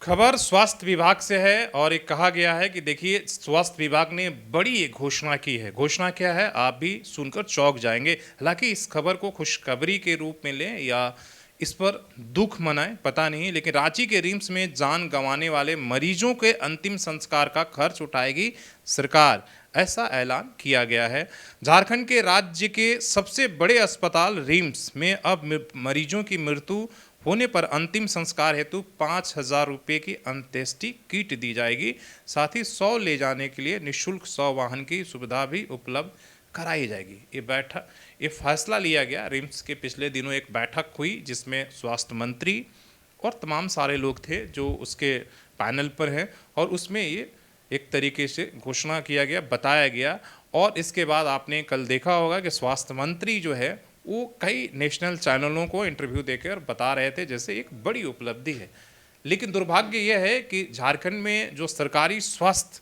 खबर स्वास्थ्य विभाग से है और एक कहा गया है कि देखिए स्वास्थ्य विभाग ने बड़ी एक घोषणा की है। घोषणा क्या है आप भी सुनकर चौंक जाएंगे। हालांकि इस खबर को खुशखबरी के रूप में लें या इस पर दुख मनाएं पता नहीं, लेकिन रांची के रिम्स में जान गंवाने वाले मरीजों के अंतिम संस्कार का खर्च उठाएगी सरकार, ऐसा ऐलान किया गया है। झारखंड के राज्य के सबसे बड़े अस्पताल रिम्स में अब मरीजों की मृत्यु होने पर अंतिम संस्कार हेतु 5,000 रुपये की अंत्येष्टि किट दी जाएगी। साथ ही 100 ले जाने के लिए निःशुल्क 100 वाहन की सुविधा भी उपलब्ध कराई जाएगी। ये फैसला लिया गया। रिम्स के पिछले दिनों एक बैठक हुई जिसमें स्वास्थ्य मंत्री और तमाम सारे लोग थे जो उसके पैनल पर हैं, और उसमें ये एक तरीके से घोषणा किया गया, बताया गया। और इसके बाद आपने कल देखा होगा कि स्वास्थ्य मंत्री जो है वो कई नेशनल चैनलों को इंटरव्यू देकर बता रहे थे जैसे एक बड़ी उपलब्धि है। लेकिन दुर्भाग्य यह है कि झारखंड में जो सरकारी स्वास्थ्य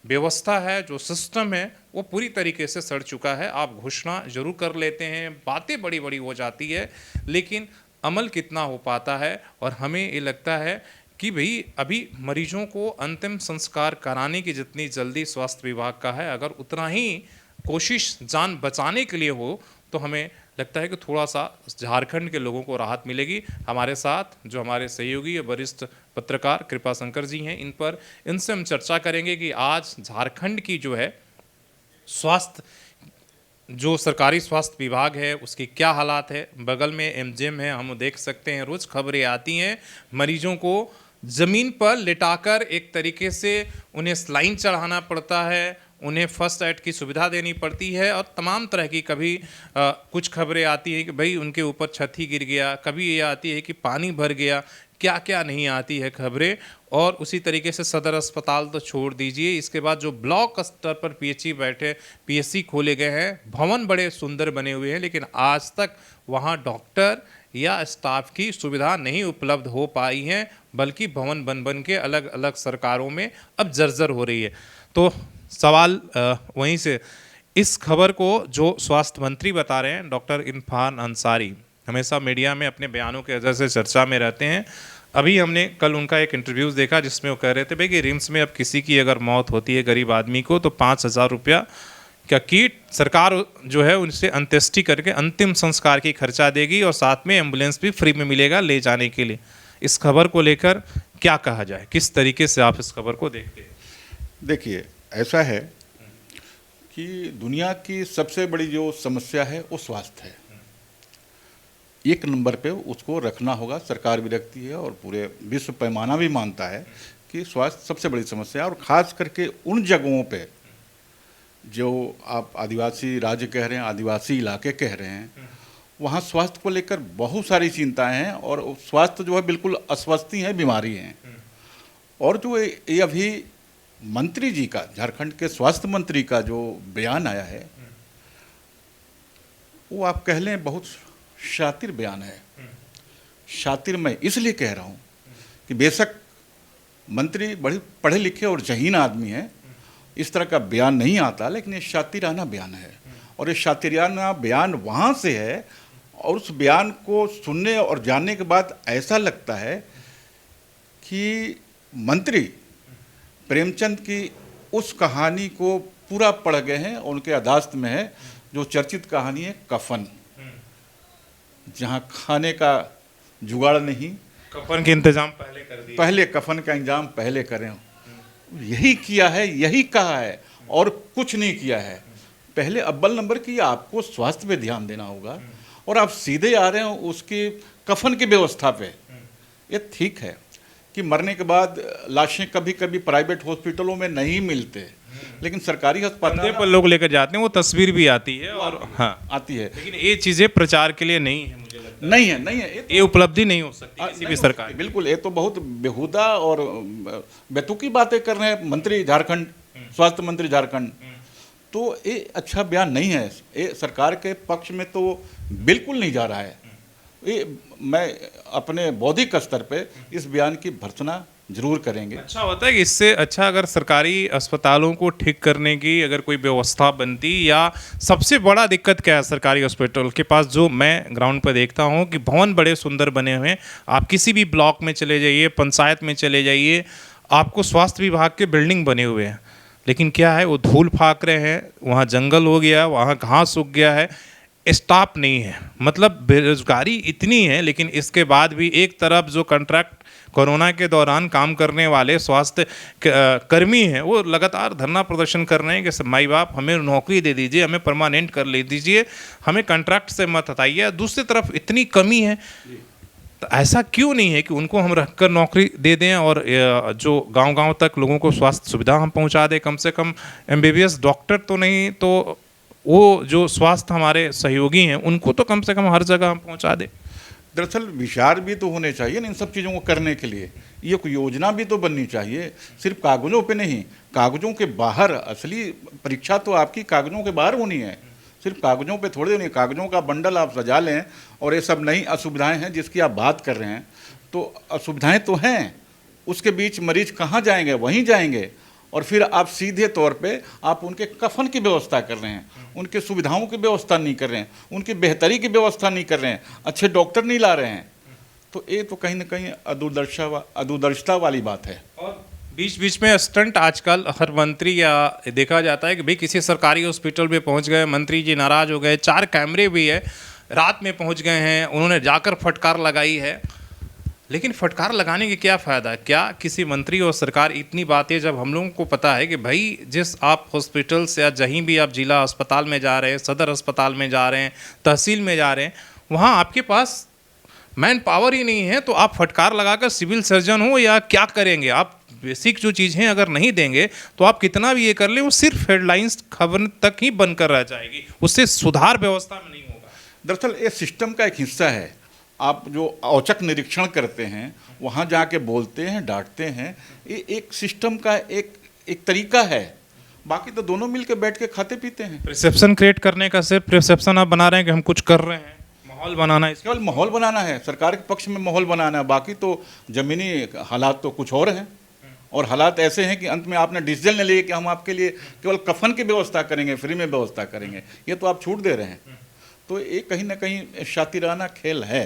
व्यवस्था है, जो सिस्टम है, वो पूरी तरीके से सड़ चुका है। आप घोषणा जरूर कर लेते हैं, बातें बड़ी बड़ी हो जाती है, लेकिन अमल कितना हो पाता है। और हमें ये लगता है कि भाई अभी मरीजों को अंतिम संस्कार कराने की जितनी जल्दी स्वास्थ्य विभाग का है, अगर उतना ही कोशिश जान बचाने के लिए हो तो हमें लगता है कि थोड़ा सा झारखंड के लोगों को राहत मिलेगी। हमारे साथ जो हमारे सहयोगी वरिष्ठ पत्रकार कृपा शंकर जी हैं, इनसे हम चर्चा करेंगे कि आज झारखंड की जो है स्वास्थ्य, जो सरकारी स्वास्थ्य विभाग है उसकी क्या हालात है। बगल में एमजेम है, हम देख सकते हैं रोज खबरें आती हैं मरीजों को ज़मीन पर लिटाकर एक तरीके से उन्हें सलाइन चढ़ाना पड़ता है, उन्हें फर्स्ट एड की सुविधा देनी पड़ती है, और तमाम तरह की कभी कुछ खबरें आती हैं कि भाई उनके ऊपर छत ही गिर गया, कभी ये आती है कि पानी भर गया, क्या क्या नहीं आती है खबरें। और उसी तरीके से सदर अस्पताल तो छोड़ दीजिए, इसके बाद जो ब्लॉक स्तर पर पीएससी खोले गए हैं, भवन बड़े सुंदर बने हुए हैं, लेकिन आज तक वहाँ डॉक्टर या स्टाफ की सुविधा नहीं उपलब्ध हो पाई है, बल्कि भवन बन बन के अलग अलग सरकारों में अब जर्जर हो रही है। तो सवाल वहीं से, इस खबर को जो स्वास्थ्य मंत्री बता रहे हैं डॉक्टर इरफान अंसारी, हमेशा मीडिया में अपने बयानों के वजह से चर्चा में रहते हैं। अभी हमने कल उनका एक इंटरव्यूज़ देखा जिसमें वो कह रहे थे भाई कि रिम्स में अब किसी की अगर मौत होती है गरीब आदमी को तो 5,000 रुपया का किट सरकार जो है उनसे अंत्येष्टि करके अंतिम संस्कार की खर्चा देगी, और साथ में एम्बुलेंस भी फ्री में मिलेगा ले जाने के लिए। इस खबर को लेकर क्या कहा जाए, किस तरीके से आप इस खबर को देखते हैं? देखिए, ऐसा है कि दुनिया की सबसे बड़ी जो समस्या है वो स्वास्थ्य है। एक नंबर पे उसको रखना होगा, सरकार भी रखती है और पूरे विश्व पैमाना भी मानता है कि स्वास्थ्य सबसे बड़ी समस्या है। और ख़ास करके उन जगहों पे जो आप आदिवासी राज्य कह रहे हैं, आदिवासी इलाके कह रहे हैं, वहाँ स्वास्थ्य को लेकर बहुत सारी चिंताएं हैं और स्वास्थ्य जो है बिल्कुल अस्वस्थी है, बीमारी हैं। और जो ये अभी मंत्री जी का, झारखंड के स्वास्थ्य मंत्री का जो बयान आया है, वो आप कह लें बहुत शातिर बयान है। शातिर मैं इसलिए कह रहा हूँ कि बेशक मंत्री बड़े पढ़े लिखे और ज़हीन आदमी है, इस तरह का बयान नहीं आता, लेकिन ये शातिराना बयान है। और ये शातिराना बयान वहाँ से है, और उस बयान को सुनने और जानने के बाद ऐसा लगता है कि मंत्री प्रेमचंद की उस कहानी को पूरा पढ़ गए हैं और उनके याददाश्त में है, जो चर्चित कहानी है कफन, जहाँ खाने का जुगाड़ नहीं, कफन के इंतजाम पहले कर दिए, पहले कफन का इंतजाम पहले करें। यही किया है, यही कहा है और कुछ नहीं किया है। पहले अव्वल नंबर की आपको स्वास्थ्य पे ध्यान देना होगा, और आप सीधे आ रहे हो उसकी कफन की व्यवस्था पे। ये ठीक है कि मरने के बाद लाशें कभी कभी प्राइवेट हॉस्पिटलों में नहीं मिलते, लेकिन सरकारी अस्पताल पर लोग लेकर जाते हैं, वो तस्वीर भी आती है और हाँ आती है, लेकिन ये चीज़ें प्रचार के लिए नहीं है, मुझे लगता नहीं है ये उपलब्धि नहीं हो सकती किसी भी सरकार। बिल्कुल, ये तो बहुत बेहुदा और बेतुकी बातें कर रहे हैं मंत्री झारखंड, स्वास्थ्य मंत्री झारखंड। तो ये अच्छा बयान नहीं है, ये सरकार के पक्ष में तो बिल्कुल नहीं जा रहा है। ये मैं अपने बौद्धिक स्तर पे इस बयान की भर्त्सना जरूर करेंगे। अच्छा होता है कि इससे अच्छा अगर सरकारी अस्पतालों को ठीक करने की अगर कोई व्यवस्था बनती, या सबसे बड़ा दिक्कत क्या है सरकारी हॉस्पिटल के पास, जो मैं ग्राउंड पर देखता हूँ कि भवन बड़े सुंदर बने हुए हैं, आप किसी भी ब्लॉक में चले जाइए, पंचायत में चले जाइए, आपको स्वास्थ्य विभाग के बिल्डिंग बने हुए हैं, लेकिन क्या है वो धूल फाक रहे हैं, वहाँ जंगल हो गया, वहाँ घास उग गया है, स्टाफ नहीं है, मतलब बेरोजगारी इतनी है। लेकिन इसके बाद भी एक तरफ जो कॉन्ट्रैक्ट कोरोना के दौरान काम करने वाले स्वास्थ्य कर्मी हैं वो लगातार धरना प्रदर्शन कर रहे हैं कि माई बाप हमें नौकरी दे दीजिए, हमें परमानेंट कर ले दीजिए, हमें कॉन्ट्रैक्ट से मत हटाइए। दूसरी तरफ इतनी कमी है, तो ऐसा क्यों नहीं है कि उनको हम रखकर नौकरी दे दें और जो गांव-गांव तक लोगों को स्वास्थ्य सुविधा हम पहुंचा दें। कम से कम एमबीबीएस डॉक्टर तो नहीं तो वो जो स्वास्थ्य हमारे सहयोगी हैं उनको तो कम से कम हर जगह हम पहुंचा दें। दरअसल विचार भी तो होने चाहिए ना इन सब चीज़ों को करने के लिए, ये कोई योजना भी तो बननी चाहिए, सिर्फ कागज़ों पे नहीं, कागज़ों के बाहर। असली परीक्षा तो आपकी कागज़ों के बाहर होनी है, सिर्फ कागज़ों पे थोड़ी होनी है। कागज़ों का बंडल आप सजा लें और ये सब नई असुविधाएं हैं जिसकी आप बात कर रहे हैं, तो असुविधाएं तो हैं, उसके बीच मरीज कहाँ जाएंगे, वहीं जाएंगे। और फिर आप सीधे तौर पे आप उनके कफन की व्यवस्था कर रहे हैं, उनके सुविधाओं की व्यवस्था नहीं कर रहे हैं, उनकी बेहतरी की व्यवस्था नहीं कर रहे हैं, अच्छे डॉक्टर नहीं ला रहे हैं, तो ये तो कहीं ना कहीं अदूरदर्शिता वाली बात है। और बीच बीच में स्टंट आजकल हर मंत्री या देखा जाता है कि भाई किसी सरकारी हॉस्पिटल में पहुंच गए, मंत्री जी नाराज हो गए, 4 कैमरे भी है, रात में पहुंच गए हैं, उन्होंने जाकर फटकार लगाई है। लेकिन फटकार लगाने के क्या फ़ायदा? क्या किसी मंत्री और सरकार इतनी बातें, जब हम लोगों को पता है कि भाई जिस आप हॉस्पिटल से या जहीं भी आप जिला अस्पताल में जा रहे हैं, सदर अस्पताल में जा रहे हैं, तहसील में जा रहे हैं, वहाँ आपके पास मैन पावर ही नहीं है, तो आप फटकार लगाकर सिविल सर्जन हो या क्या करेंगे? आप बेसिक जो चीज़ें अगर नहीं देंगे तो आप कितना भी ये कर लें, वो सिर्फ हेडलाइंस खबर तक ही बनकर रह जाएगी, उससे सुधार व्यवस्था में नहीं होगा। दरअसल ये सिस्टम का एक हिस्सा है। आप जो औचक निरीक्षण करते हैं, वहाँ जाके बोलते हैं, डांटते हैं, ये एक सिस्टम का एक तरीका है। बाकी तो दोनों मिलकर बैठ के खाते पीते हैं। परसेप्शन क्रिएट करने का सिर्फ परसेप्शन आप बना रहे हैं कि हम कुछ कर रहे हैं, माहौल बनाना है, केवल माहौल बनाना है, सरकार के पक्ष में माहौल बनाना है। बाकी तो ज़मीनी हालात तो कुछ और हैं, और हालात ऐसे हैं कि अंत में आपने डिसीजन ले लिया कि हम आपके लिए केवल कफन की व्यवस्था करेंगे, फ्री में व्यवस्था करेंगे, ये तो आप छूट दे रहे हैं। तो ये कहीं ना कहीं शातिराना खेल है।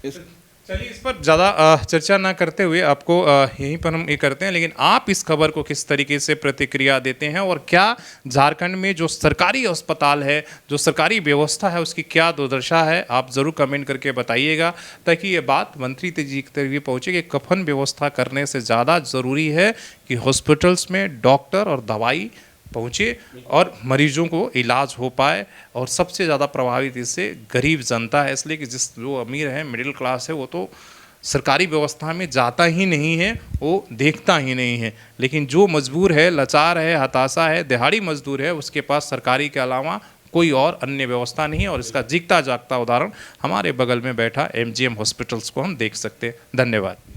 चलिए इस पर ज़्यादा चर्चा ना करते हुए आपको यहीं पर हम ये करते हैं, लेकिन आप इस खबर को किस तरीके से प्रतिक्रिया देते हैं, और क्या झारखंड में जो सरकारी अस्पताल है, जो सरकारी व्यवस्था है, उसकी क्या दुर्दशा है, आप ज़रूर कमेंट करके बताइएगा, ताकि ये बात मंत्री जी तक भी पहुँचे कि कफन व्यवस्था करने से ज़्यादा ज़रूरी है कि हॉस्पिटल्स में डॉक्टर और दवाई पहुँचे और मरीजों को इलाज हो पाए। और सबसे ज़्यादा प्रभावित इससे गरीब जनता है, इसलिए कि जिस जो अमीर है, मिडिल क्लास है, वो तो सरकारी व्यवस्था में जाता ही नहीं है, वो देखता ही नहीं है। लेकिन जो मजबूर है, लाचार है, हताशा है, दिहाड़ी मजदूर है, उसके पास सरकारी के अलावा कोई और अन्य व्यवस्था नहीं है। और इसका जीता जागता उदाहरण हमारे बगल में बैठा एमजीएम हॉस्पिटल्स को हम देख सकते हैं। धन्यवाद।